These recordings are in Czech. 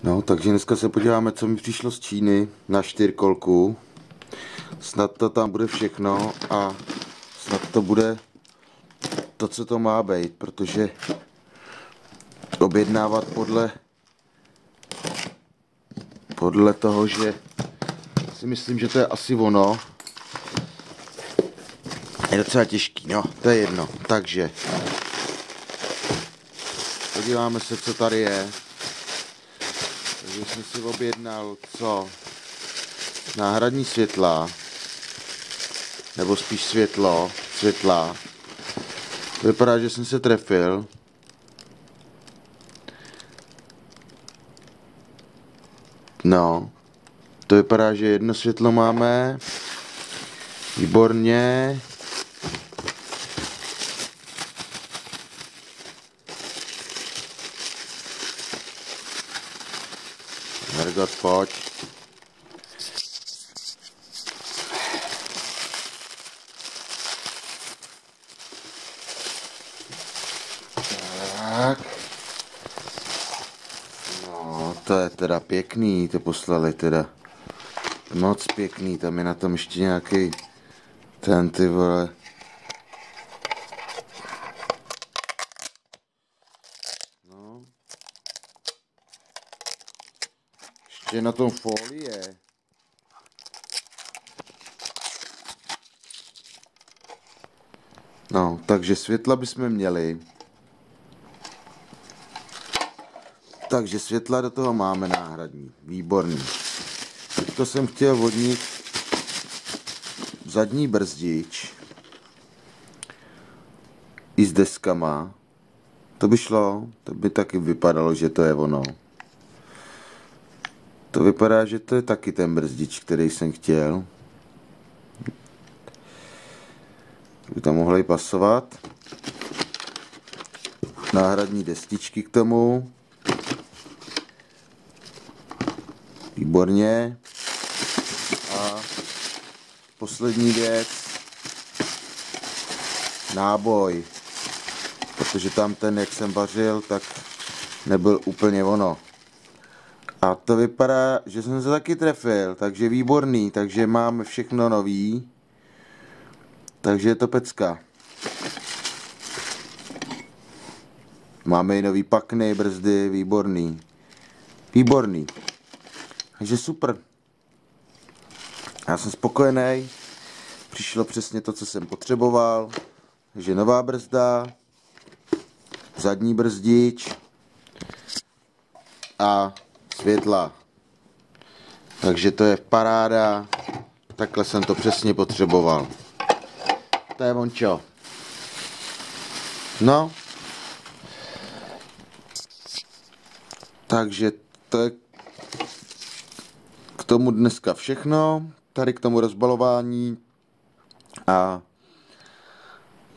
No, takže dneska se podíváme, co mi přišlo z Číny na 4kolku. Snad to tam bude všechno a snad to bude to, co to má být, protože objednávat podle toho, že si myslím, že to je asi ono, je docela těžký, no, to je jedno. Takže podíváme se, co tady je. Takže jsem si objednal co? Náhradní světla, nebo spíš světla. Vypadá, že jsem se trefil. No, to vypadá, že jedno světlo máme. Výborně. Hergot, pojď. Tak. No, to je teda pěkný, to poslali teda. Moc pěkný, tam je na tom ještě nějaký ten, ty vole. No. Ještě na tom folie. No, takže světla bychom měli. Takže světla do toho máme náhradní. Výborný. Teďko jsem chtěl vodnit zadní brzdič. I s deskama. To by šlo. To by taky vypadalo, že to je ono. To vypadá, že to je taky ten brzdič, který jsem chtěl. By tam mohly pasovat. Náhradní destičky k tomu. Výborně. A poslední věc. Náboj. Protože tam ten, jak jsem vařil, tak nebyl úplně ono. A to vypadá, že jsem se taky trefil, takže výborný, takže máme všechno nový. Takže je to pecka. Máme i nový pakny, brzdy, výborný. Výborný. Takže super. Já jsem spokojený. Přišlo přesně to, co jsem potřeboval. Takže nová brzda, zadní brzdič a světla. Takže to je paráda. Takhle jsem to přesně potřeboval. To je vončo. No. Takže to je k tomu dneska všechno. Tady k tomu rozbalování. A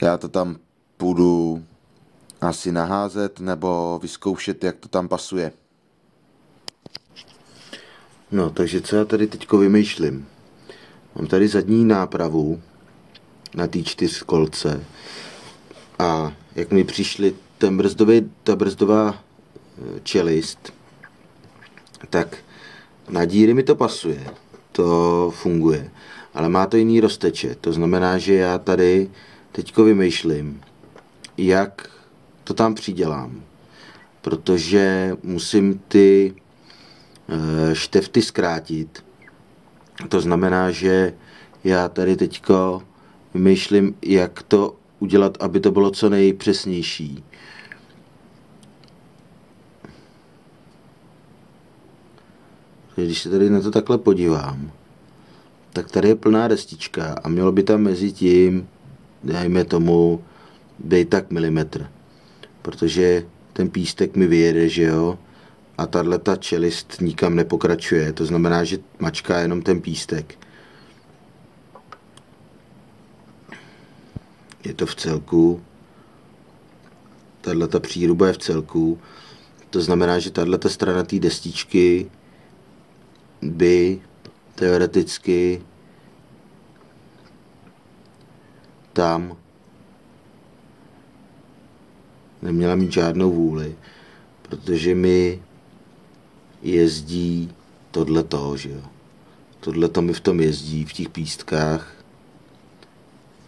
já to tam půjdu asi naházet nebo vyzkoušet, jak to tam pasuje. No, takže co já tady teďko vymýšlím? Mám tady zadní nápravu na té 4kolce a jak mi přišly ta brzdová čelist, tak na díry mi to pasuje, to funguje, ale má to jiný rozteče, to znamená, že já tady teďko vymýšlím, jak to tam přidělám, protože musím ty štefty zkrátit, to znamená, že já tady teďko vymýšlím, jak to udělat, aby to bylo co nejpřesnější. Když se tady na to takhle podívám, tak tady je plná destička a mělo by tam mezi tím, dejme tomu, být tak milimetr. Protože ten pístek mi vyjede, že jo, a tato čelist nikam nepokračuje. To znamená, že mačká jenom ten pístek. Je to v celku. Tato příruba je v celku. To znamená, že tato strana té destičky by teoreticky tam neměla mít žádnou vůli, protože mi jezdí tohleto, že jo. Tohleto mi v tom jezdí, v těch pístkách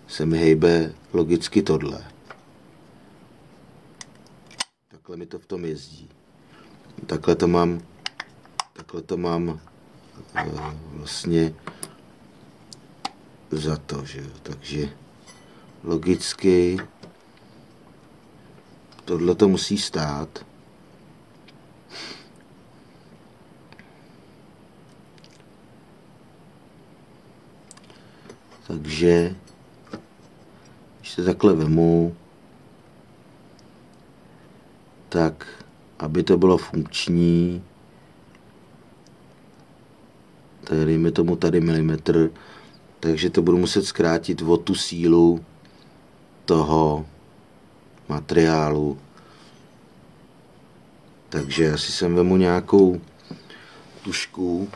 se mi hejbe logicky tohle. Takhle mi to v tom jezdí. Takhle to mám vlastně za to, že jo. Takže logicky tohle to musí stát. Takže když se takhle vemu, tak aby to bylo funkční, tak dejme tomu tady milimetr, takže to budu muset zkrátit o tu sílu toho materiálu. Takže asi sem vemu nějakou tužku,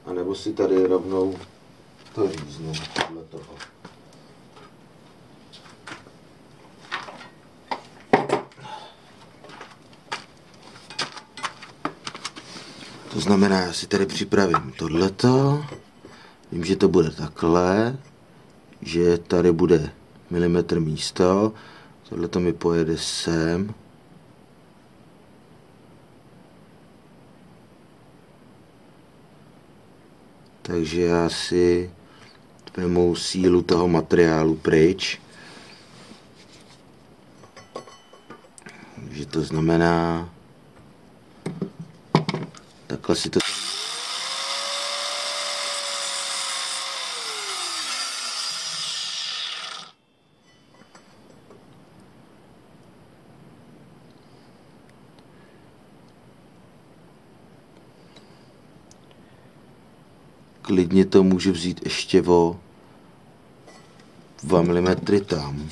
anebo si tady rovnou to říznu podle toho. To znamená, já si tady připravím tohleto, vím, že to bude takhle, že tady bude milimetr místo, tohleto mi pojede sem. Takže já si vezmu sílu toho materiálu pryč. Takže to znamená, takhle si to... Klidně to můžu vzít ještě o 2 mm tam.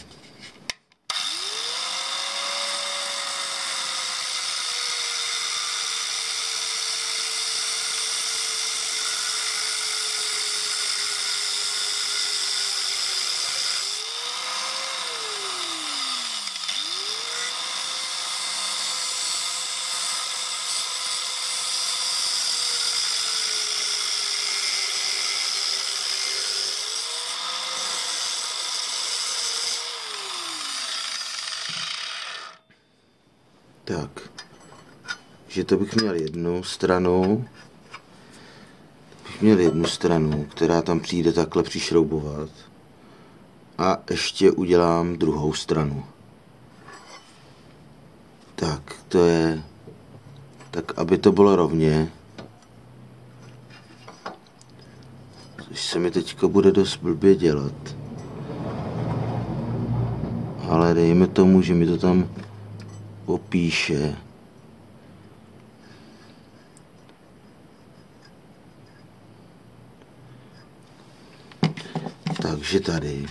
Tak, že to bych měl jednu stranu, která tam přijde takhle přišroubovat. A ještě udělám druhou stranu. Tak, to je, tak aby to bylo rovně. Což se mi teďka bude dost blbě dělat. Ale dejme tomu, že mi to tam opíše. Takže tady.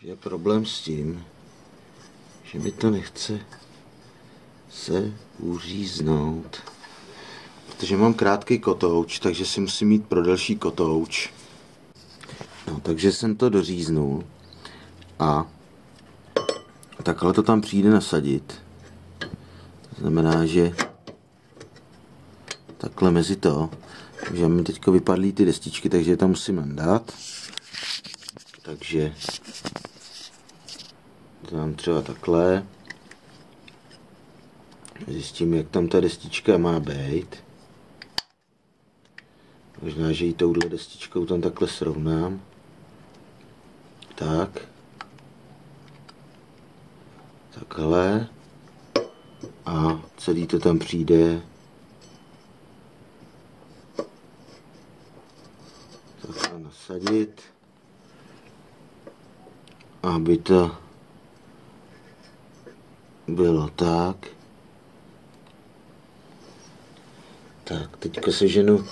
Je problém s tím, že mi to nechce se uříznout. Protože mám krátký kotouč, takže si musím mít pro delší kotouč. No, takže jsem to doříznul. A takhle to tam přijde nasadit. To znamená, že takhle mezi to. Takže mi teďko vypadly ty destičky, takže je tam musím nandat. Takže to dám třeba takhle. Zjistím, jak tam ta destička má být. Možná, že ji touhle destičkou tam takhle srovnám. Tak. Takhle. A celý to tam přijde. Takhle nasadit. Aby to bylo tak. Tak, teďka seženu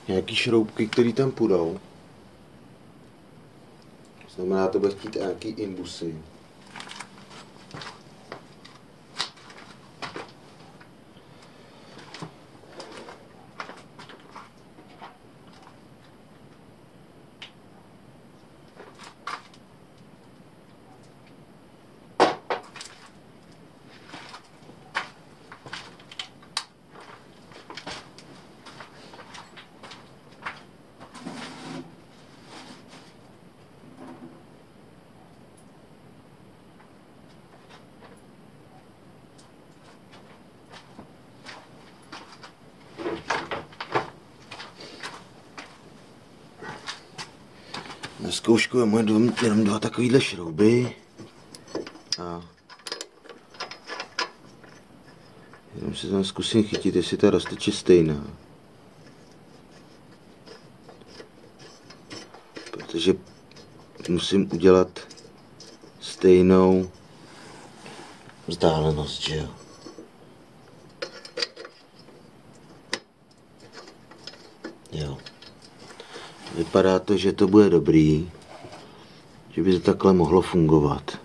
nějaký šroubky, které tam půjdou. Znamená, to bude chtít nějaký imbusy. Na zkoušku je moje jenom dva takovýhle šrouby a jenom se tam zkusím chytit, jestli ta rozteč je stejná. Protože musím udělat stejnou vzdálenost, že jo. Jo. Vypadá to, že to bude dobrý, že by to takhle mohlo fungovat.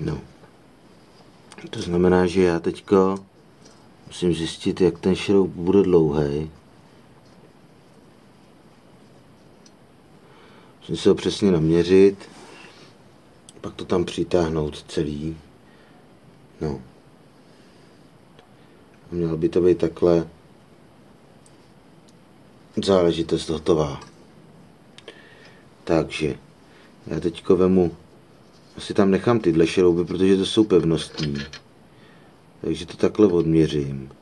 No. To znamená, že já teďka musím zjistit, jak ten šroub bude dlouhý. Musím se ho přesně naměřit, pak to tam přitáhnout celý. No. Mělo by to být takhle záležitost hotová. Takže já teďko vemu, asi tam nechám tyhle šrouby, protože to jsou pevnostní. Takže to takhle odměřím.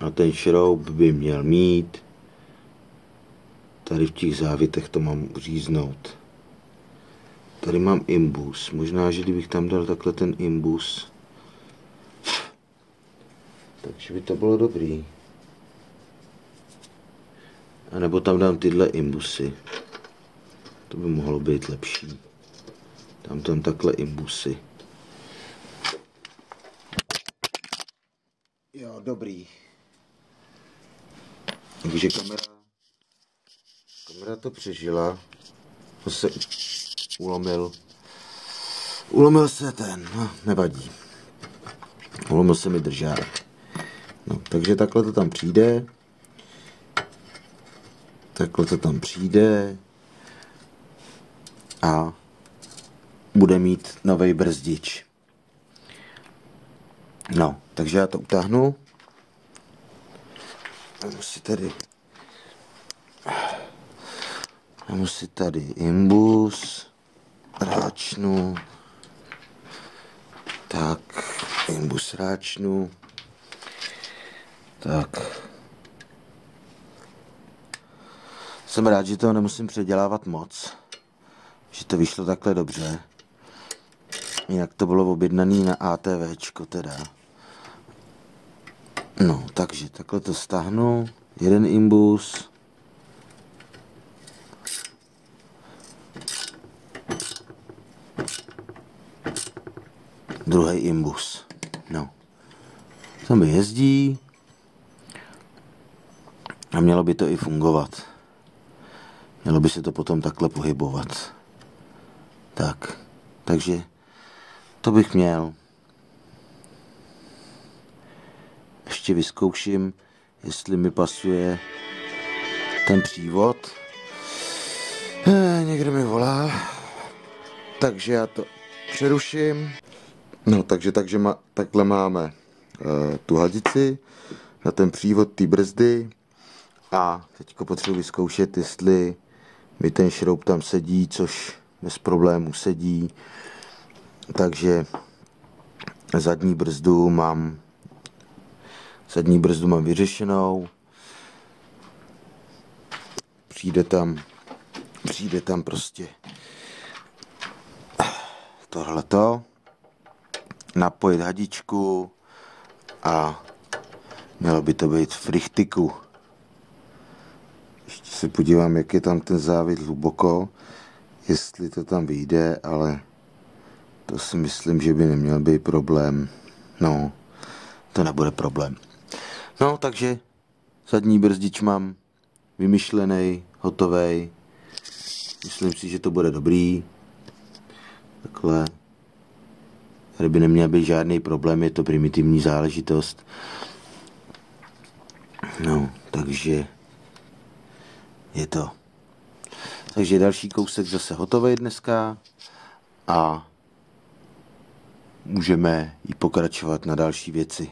A ten šroub by měl mít, tady v těch závitech to mám uříznout. Tady mám imbus, možná, že kdybych tam dal takhle ten imbus, takže by to bylo dobrý. A nebo tam dám tyhle imbusy. To by mohlo být lepší. Tam takhle imbusy. Jo, dobrý. Takže kamera to přežila. To se ulomil se ten, no, nevadí. Ulomil se mi držák. No, takže takhle to tam přijde. Takhle to tam přijde. A bude mít nový brzdič. No, takže já to utáhnu. Mám si tady imbus. Ráčnu. Tak, imbus ráčnu. Tak. Jsem rád, že to nemusím předělávat moc. Že to vyšlo takhle dobře. Jinak to bylo objednaný na ATVčko teda. No, takže takhle to stáhnu. Jeden imbus. Druhý imbus. No. To mi jezdí. A mělo by to i fungovat. Mělo by se to potom takhle pohybovat. Tak. Takže to bych měl. Ještě vyzkouším, jestli mi pasuje ten přívod. Někdo mi volá. Takže já to přeruším. No, takže takhle máme tu hadici na ten přívod té brzdy. A teďko potřebuji vyzkoušet, jestli mi ten šroub tam sedí, což bez problémů sedí. Takže zadní brzdu mám vyřešenou. Přijde tam prostě tohleto. Napojit hadičku a mělo by to být v richtiku. Ještě se podívám, jak je tam ten závit hluboko, jestli to tam vyjde, ale To si myslím, že by neměl být problém. No, to nebude problém. No, takže zadní brzdič mám vymyšlený, hotovej. Myslím si, že to bude dobrý. Takhle. Tady by neměl být žádný problém, je to primitivní záležitost. No, takže je to. Takže další kousek zase hotový dneska a můžeme jí pokračovat na další věci.